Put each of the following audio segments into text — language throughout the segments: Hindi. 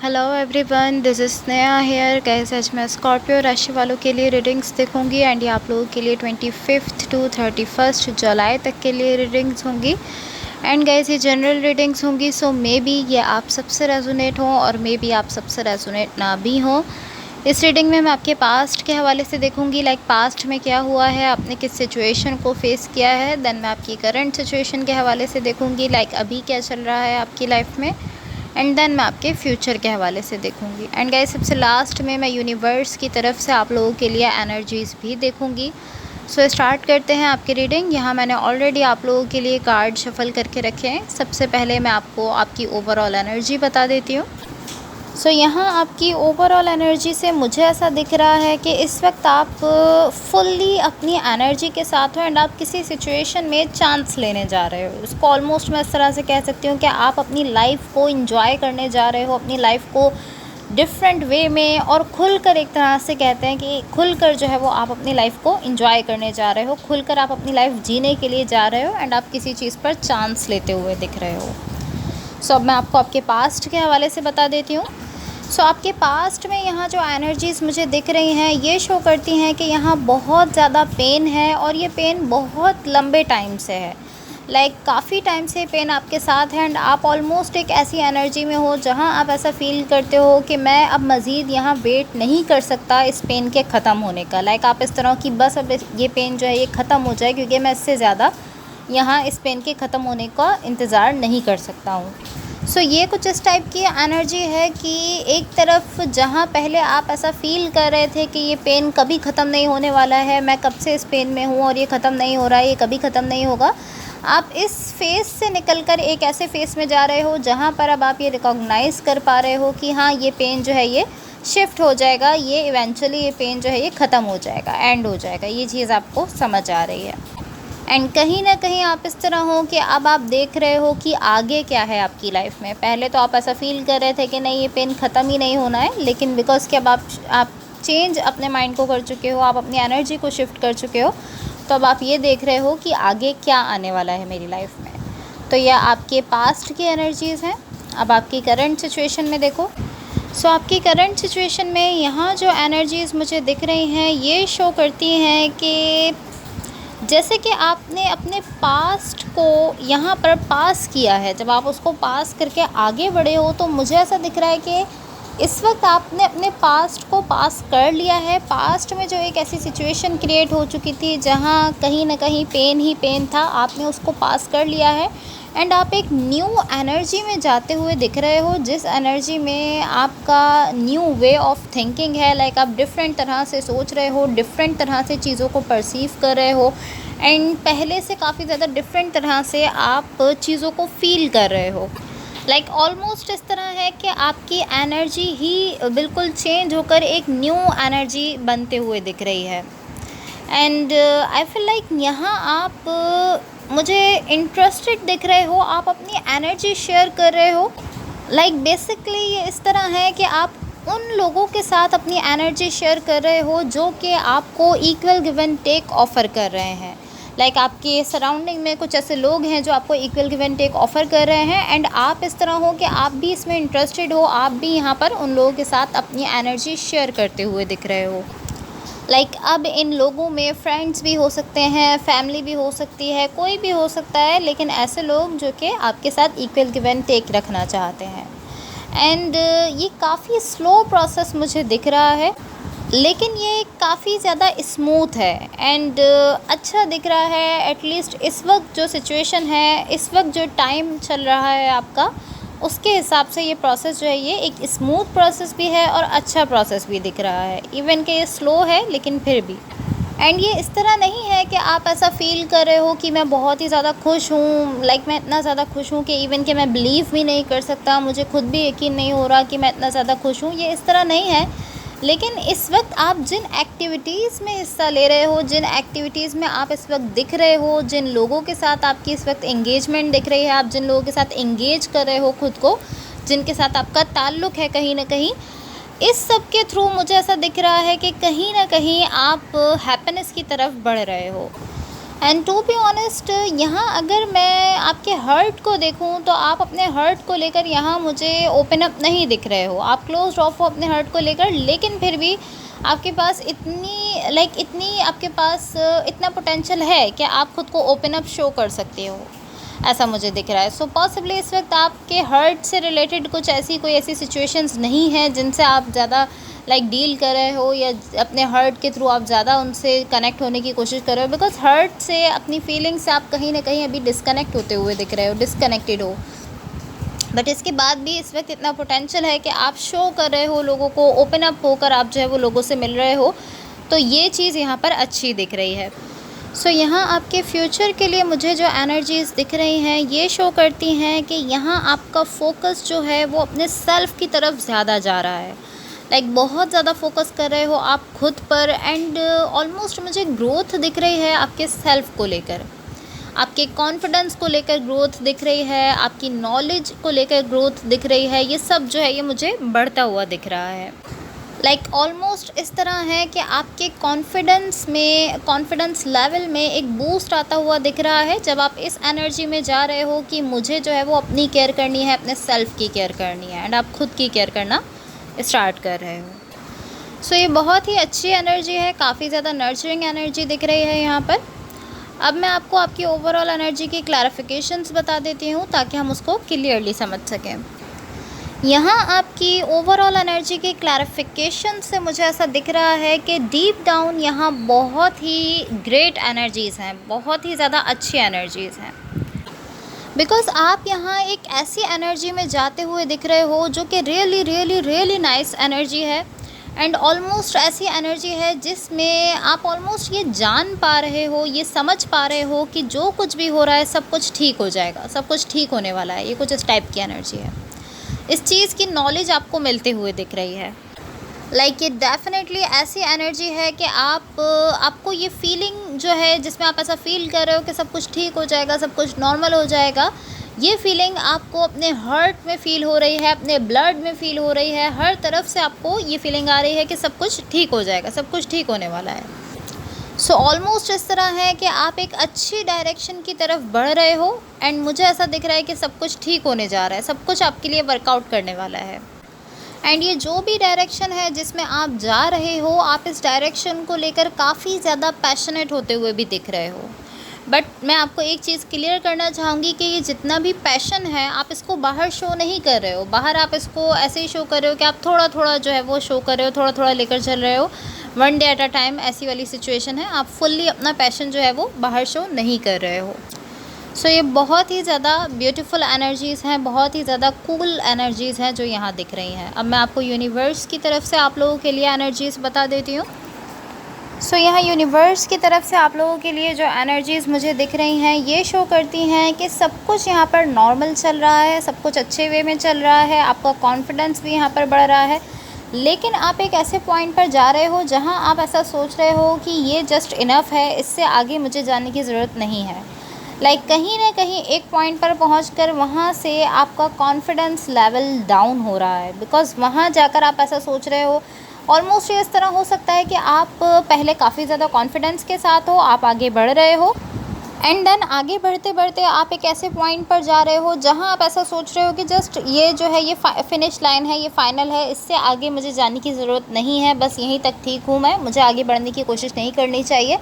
Hello everyone, this is Sneha here. Guys, आज मैं स्कॉर्पियो राशि वालों के लिए रीडिंग्स देखूंगी एंड ये आप लोगों के लिए 25 टू 31 जुलाई तक के लिए रीडिंग्स होंगी। एंड गाइस, ये जनरल रीडिंग्स होंगी, सो मे बी ये आप सबसे रेजोनेट हो और मे बी आप सबसे रेजोनेट ना भी हो। इस रीडिंग में मैं आपके पास्ट के हवाले से देखूंगी, लाइक पास्ट में क्या हुआ है, आपने किस सिचुएशन को फेस किया है। देन मैं आपकी करंट सिचुएशन के हवाले से देखूंगी, लाइक अभी क्या चल रहा है आपकी लाइफ में। एंड देन मैं आपके फ्यूचर के हवाले से देखूंगी। एंड गाइस, सबसे लास्ट में मैं यूनिवर्स की तरफ से आप लोगों के लिए एनर्जीज़ भी देखूंगी। सो स्टार्ट करते हैं आपकी रीडिंग। यहाँ मैंने ऑलरेडी आप लोगों के लिए कार्ड शफल करके रखे हैं। सबसे पहले मैं आपको आपकी ओवरऑल एनर्जी बता देती हूँ। सो यहाँ आपकी ओवरऑल एनर्जी से मुझे ऐसा दिख रहा है कि इस वक्त आप फुल्ली अपनी एनर्जी के साथ हो एंड आप किसी सिचुएशन में चांस लेने जा रहे हो। इसको ऑलमोस्ट मैं इस तरह से कह सकती हूँ कि आप अपनी लाइफ को एंजॉय करने जा रहे हो, अपनी लाइफ को डिफरेंट वे में और खुलकर, एक तरह से कहते हैं कि खुलकर जो है वो आप अपनी लाइफ को एंजॉय करने जा रहे हो, खुलकर आप अपनी लाइफ जीने के लिए जा रहे हो एंड आप किसी चीज़ पर चांस लेते हुए दिख रहे हो। सो अब मैं आपको आपके पास्ट के हवाले से बता देती हूँ। सो आपके पास्ट में यहाँ जो एनर्जीज़ मुझे दिख रही हैं ये शो करती हैं कि यहाँ बहुत ज़्यादा पेन है और ये पेन बहुत लंबे टाइम से है। लाइक काफ़ी टाइम से पेन आपके साथ है एंड आप ऑलमोस्ट एक ऐसी एनर्जी में हो जहाँ आप ऐसा फील करते हो कि मैं अब मज़ीद यहाँ वेट नहीं कर सकता इस पेन के ख़त्म होने का। लाइक आप इस तरह की बस अब ये पेन जो है ये ख़त्म हो जाए, क्योंकि मैं इससे ज़्यादा यहाँ इस पेन के ख़त्म होने का इंतज़ार नहीं कर सकता हूँ। सो ये कुछ इस टाइप की एनर्जी है कि एक तरफ जहाँ पहले आप ऐसा फील कर रहे थे कि ये पेन कभी ख़त्म नहीं होने वाला है, मैं कब से इस पेन में हूँ और ये ख़त्म नहीं हो रहा है, ये कभी ख़त्म नहीं होगा, आप इस फेज़ से निकलकर एक ऐसे फेज़ में जा रहे हो जहाँ पर अब आप ये रिकॉग्नाइज़ कर पा रहे हो कि हाँ, ये पेन जो है ये शिफ्ट हो जाएगा, ये इवेंचुअली ये पेन जो है ये ख़त्म हो जाएगा, एंड हो जाएगा। ये चीज़ आपको समझ आ रही है एंड कहीं ना कहीं आप इस तरह हो कि अब आप देख रहे हो कि आगे क्या है आपकी लाइफ में। पहले तो आप ऐसा फील कर रहे थे कि नहीं, ये पेन ख़त्म ही नहीं होना है, लेकिन बिकॉज़ कि अब आप चेंज अपने माइंड को कर चुके हो, आप अपनी एनर्जी को शिफ्ट कर चुके हो, तो अब आप ये देख रहे हो कि आगे क्या आने वाला है मेरी लाइफ में। तो यह आपके पास्ट की एनर्जीज़ हैं। अब आपकी करंट सिचुएशन में देखो। सो आपकी करंट सिचुएशन में यहाँ जो एनर्जीज़ मुझे दिख रही हैं ये शो करती हैं कि जैसे कि आपने अपने पास्ट को यहाँ पर पास किया है। जब आप उसको पास करके आगे बढ़े हो तो मुझे ऐसा दिख रहा है कि इस वक्त आपने अपने पास्ट को पास कर लिया है। पास्ट में जो एक ऐसी सिचुएशन क्रिएट हो चुकी थी जहाँ कहीं ना कहीं पेन ही पेन था, आपने उसको पास कर लिया है एंड आप एक न्यू एनर्जी में जाते हुए दिख रहे हो, जिस एनर्जी में आपका न्यू वे ऑफ थिंकिंग है। लाइक आप डिफरेंट तरह से सोच रहे हो, डिफरेंट तरह से चीज़ों को परसीव कर रहे हो एंड पहले से काफ़ी ज़्यादा डिफरेंट तरह से आप चीज़ों को फील कर रहे हो। लाइक ऑलमोस्ट इस तरह है कि आपकी एनर्जी ही बिल्कुल चेंज होकर एक न्यू एनर्जी बनते हुए दिख रही है एंड आई फील लाइक यहाँ आप मुझे इंटरेस्टेड दिख रहे हो, आप अपनी एनर्जी शेयर कर रहे हो। लाइक बेसिकली ये इस तरह है कि आप उन लोगों के साथ अपनी एनर्जी शेयर कर रहे हो जो कि आपको equal give and take offer कर रहे हैं। लाइक आपके सराउंडिंग में कुछ ऐसे लोग हैं जो आपको equal give and take offer कर रहे हैं एंड आप इस तरह हो कि आप भी इसमें इंटरेस्टेड हो, आप भी यहाँ पर उन लोगों के साथ अपनी एनर्जी शेयर करते हुए दिख रहे हो। लाइक अब इन लोगों में फ्रेंड्स भी हो सकते हैं, फैमिली भी हो सकती है, कोई भी हो सकता है, लेकिन ऐसे लोग जो कि आपके साथ इक्वल गिव एंड टेक रखना चाहते हैं एंड ये काफ़ी स्लो प्रोसेस मुझे दिख रहा है, लेकिन ये काफ़ी ज़्यादा स्मूथ है एंड अच्छा दिख रहा है। एटलीस्ट इस वक्त जो सिचुएशन है, इस वक्त जो टाइम चल रहा है आपका, उसके हिसाब से ये प्रोसेस जो है ये एक स्मूथ प्रोसेस भी है और अच्छा प्रोसेस भी दिख रहा है। इवन कि ये स्लो है लेकिन फिर भी। एंड ये इस तरह नहीं है कि आप ऐसा फील कर रहे हो कि मैं बहुत ही ज़्यादा खुश हूँ, लाइक मैं इतना ज़्यादा खुश हूँ कि इवन कि मैं बिलीव भी नहीं कर सकता, मुझे खुद भी यकीन नहीं हो रहा कि मैं इतना ज़्यादा खुश हूँ। ये इस तरह नहीं है, लेकिन इस वक्त आप जिन एक्टिविटीज़ में हिस्सा ले रहे हो, जिन एक्टिविटीज़ में आप इस वक्त दिख रहे हो, जिन लोगों के साथ आपकी इस वक्त एंगेजमेंट दिख रही है, आप जिन लोगों के साथ एंगेज कर रहे हो खुद को, जिनके साथ आपका ताल्लुक़ है कहीं ना कहीं, इस सब के थ्रू मुझे ऐसा दिख रहा है कि कहीं ना कहीं आप हैप्पीनेस की तरफ बढ़ रहे हो एंड टू बी ऑनेस्ट, यहाँ अगर मैं आपके हर्ट को देखूँ तो आप अपने हर्ट को लेकर यहाँ मुझे ओपन अप नहीं दिख रहे हो, आप क्लोज ऑफ हो अपने हर्ट को लेकर, लेकिन फिर भी आपके पास इतनी आपके पास इतना पोटेंशियल है कि आप खुद को ओपन अप शो कर सकते हो, ऐसा मुझे दिख रहा है। सो पॉसिबली इस वक्त आपके हर्ट से रिलेटेड कोई ऐसी सिचुएशंस नहीं हैं जिनसे आप ज़्यादा डील कर रहे हो, या अपने हर्ट के थ्रू आप ज़्यादा उनसे कनेक्ट होने की कोशिश कर रहे हो, बिकॉज हर्ट से अपनी फीलिंग्स से आप कहीं ना कहीं अभी डिस्कनेक्ट होते हुए दिख रहे हो, डिस्कनेक्टेड हो। बट इसके बाद भी इस वक्त इतना पोटेंशियल है कि आप शो कर रहे हो लोगों को, ओपन अप होकर आप जो है वो लोगों से मिल रहे हो, तो ये चीज़ यहाँ पर अच्छी दिख रही है। सो यहाँ आपके फ्यूचर के लिए मुझे जो एनर्जीज़ दिख रही हैं ये शो करती हैं कि यहाँ आपका फोकस जो है वो अपने सेल्फ़ की तरफ ज़्यादा जा रहा है, बहुत ज़्यादा फोकस कर रहे हो आप खुद पर, एंड ऑलमोस्ट मुझे ग्रोथ दिख रही है आपके सेल्फ़ को लेकर, आपके कॉन्फिडेंस को लेकर ग्रोथ दिख रही है, आपकी नॉलेज को लेकर ग्रोथ दिख रही है। ये सब जो है ये मुझे बढ़ता हुआ दिख रहा है। ऑलमोस्ट इस तरह है कि आपके कॉन्फिडेंस लेवल में एक बूस्ट आता हुआ दिख रहा है जब आप इस एनर्जी में जा रहे हो कि मुझे जो है वो अपनी केयर करनी है, अपने सेल्फ़ की केयर करनी है, एंड आप खुद की केयर करना स्टार्ट कर रहे हो। सो ये बहुत ही अच्छी एनर्जी है, काफ़ी ज़्यादा नर्चरिंग एनर्जी दिख रही है यहाँ पर। अब मैं आपको आपकी ओवरऑल एनर्जी की क्लैरिफिकेशंस बता देती हूँ ताकि हम उसको क्लियरली समझ सकें। यहाँ आपकी ओवरऑल एनर्जी की क्लैरिफिकेशन से मुझे ऐसा दिख रहा है कि डीप डाउन यहाँ बहुत ही ग्रेट एनर्जीज़ हैं, बहुत ही ज़्यादा अच्छी एनर्जीज़ हैं, बिकॉज़ आप यहाँ एक ऐसी एनर्जी में जाते हुए दिख रहे हो जो कि really really really nice energy है, एंड ऑलमोस्ट ऐसी एनर्जी है जिसमें आप ऑलमोस्ट ये जान पा रहे हो, ये समझ पा रहे हो कि जो कुछ भी हो रहा है सब कुछ ठीक हो जाएगा, सब कुछ ठीक होने वाला है। ये कुछ इस टाइप की एनर्जी है, इस चीज़ की नॉलेज आपको मिलते हुए दिख रही है। ये डेफिनेटली ऐसी एनर्जी है कि आपको ये फीलिंग जो है जिसमें आप ऐसा फील कर रहे हो कि सब कुछ ठीक हो जाएगा, सब कुछ नॉर्मल हो जाएगा, ये फीलिंग आपको अपने हार्ट में फ़ील हो रही है, अपने ब्लड में फ़ील हो रही है, हर तरफ से आपको ये फीलिंग आ रही है कि सब कुछ ठीक हो जाएगा, सब कुछ ठीक होने वाला है। सो ऑलमोस्ट इस तरह है कि आप एक अच्छी डायरेक्शन की तरफ बढ़ रहे हो, एंड मुझे ऐसा दिख रहा है कि सब कुछ ठीक होने जा रहा है, सब कुछ आपके लिए वर्कआउट करने वाला है। एंड ये जो भी डायरेक्शन है जिसमें आप जा रहे हो, आप इस डायरेक्शन को लेकर काफ़ी ज़्यादा पैशनेट होते हुए भी दिख रहे हो। बट मैं आपको एक चीज़ क्लियर करना चाहूँगी कि ये जितना भी पैशन है आप इसको बाहर शो नहीं कर रहे हो, बाहर आप इसको ऐसे ही शो कर रहे हो कि आप थोड़ा थोड़ा जो है वो शो कर रहे हो, थोड़ा थोड़ा लेकर चल रहे हो, one day at a time, ऐसी वाली सिचुएशन है। आप फुल्ली अपना पैशन जो है वो बाहर शो नहीं कर रहे हो। सो ये बहुत ही ज़्यादा ब्यूटीफुल एनर्जीज़ हैं, बहुत ही ज़्यादा कूल एनर्जीज़ हैं जो यहाँ दिख रही हैं। अब मैं आपको यूनिवर्स की तरफ से आप लोगों के लिए एनर्जीज़ बता देती हूँ। सो यहाँ यूनिवर्स की तरफ से आप लोगों के लिए जो एनर्जीज़ मुझे दिख रही हैं ये शो करती हैं कि सब कुछ यहाँ पर नॉर्मल चल रहा है, सब कुछ अच्छे वे में चल रहा है, आपका कॉन्फिडेंस भी यहाँ पर बढ़ रहा है। लेकिन आप एक ऐसे पॉइंट पर जा रहे हो जहाँ आप ऐसा सोच रहे हो कि ये जस्ट इनफ है, इससे आगे मुझे जाने की ज़रूरत नहीं है। कहीं ना कहीं एक पॉइंट पर पहुंचकर वहाँ से आपका कॉन्फिडेंस लेवल डाउन हो रहा है, बिकॉज़ वहाँ जाकर आप ऐसा सोच रहे हो। ऑलमोस्ट ये इस तरह हो सकता है कि आप पहले काफ़ी ज़्यादा कॉन्फिडेंस के साथ हो, आप आगे बढ़ रहे हो, एंड देन आगे बढ़ते बढ़ते आप एक ऐसे पॉइंट पर जा रहे हो जहाँ आप ऐसा सोच रहे हो कि जस्ट ये जो है ये फिनिश लाइन है, ये फाइनल है, इससे आगे मुझे जाने की ज़रूरत नहीं है, बस यहीं तक ठीक हूँ मैं, मुझे आगे बढ़ने की कोशिश नहीं करनी चाहिए।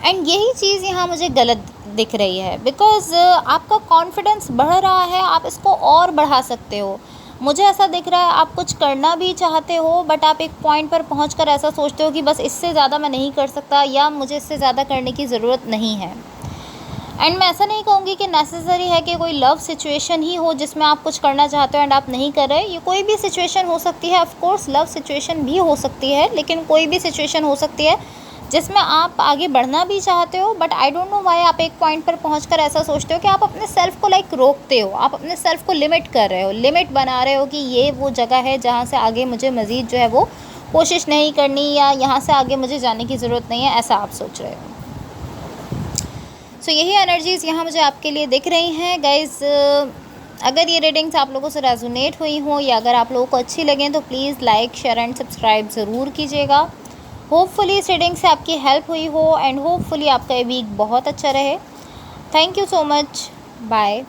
एंड यही चीज़ यहाँ मुझे गलत दिख रही है, बिकॉज़ आपका कॉन्फिडेंस बढ़ रहा है, आप इसको और बढ़ा सकते हो। मुझे ऐसा दिख रहा है आप कुछ करना भी चाहते हो, बट आप एक पॉइंट पर पहुंचकर ऐसा सोचते हो कि बस इससे ज़्यादा मैं नहीं कर सकता, या मुझे इससे ज़्यादा करने की ज़रूरत नहीं है। एंड मैं ऐसा नहीं कहूँगी कि नेसेसरी है कि कोई लव सिचुएशन ही हो जिसमें आप कुछ करना चाहते हो एंड आप नहीं कर रहे। ये कोई भी सिचुएशन हो सकती है, ऑफ कोर्स लव सिचुएशन भी हो सकती है, लेकिन कोई भी सिचुएशन हो सकती है जिसमें आप आगे बढ़ना भी चाहते हो, but I don't know why आप एक पॉइंट पर पहुंचकर ऐसा सोचते हो कि आप अपने सेल्फ़ को रोकते हो, आप अपने सेल्फ़ को लिमिट कर रहे हो, लिमिट बना रहे हो कि ये वो जगह है जहाँ से आगे मुझे मज़ीद जो है वो कोशिश नहीं करनी, या यहाँ से आगे मुझे जाने की ज़रूरत नहीं है, ऐसा आप सोच रहे हो। सो यही एनर्जीज़ यहाँ मुझे आपके लिए दिख रही हैं गाइज़। अगर ये रीडिंग्स आप लोगों से रेजोनेट हुई हों या अगर आप लोगों को अच्छी लगें तो please like share and subscribe ज़रूर कीजिएगा। होपफुली इस रीडिंग से आपकी हेल्प हुई हो एंड होपफुली आपका ये वीक बहुत अच्छा रहे। Thank you so much. Bye.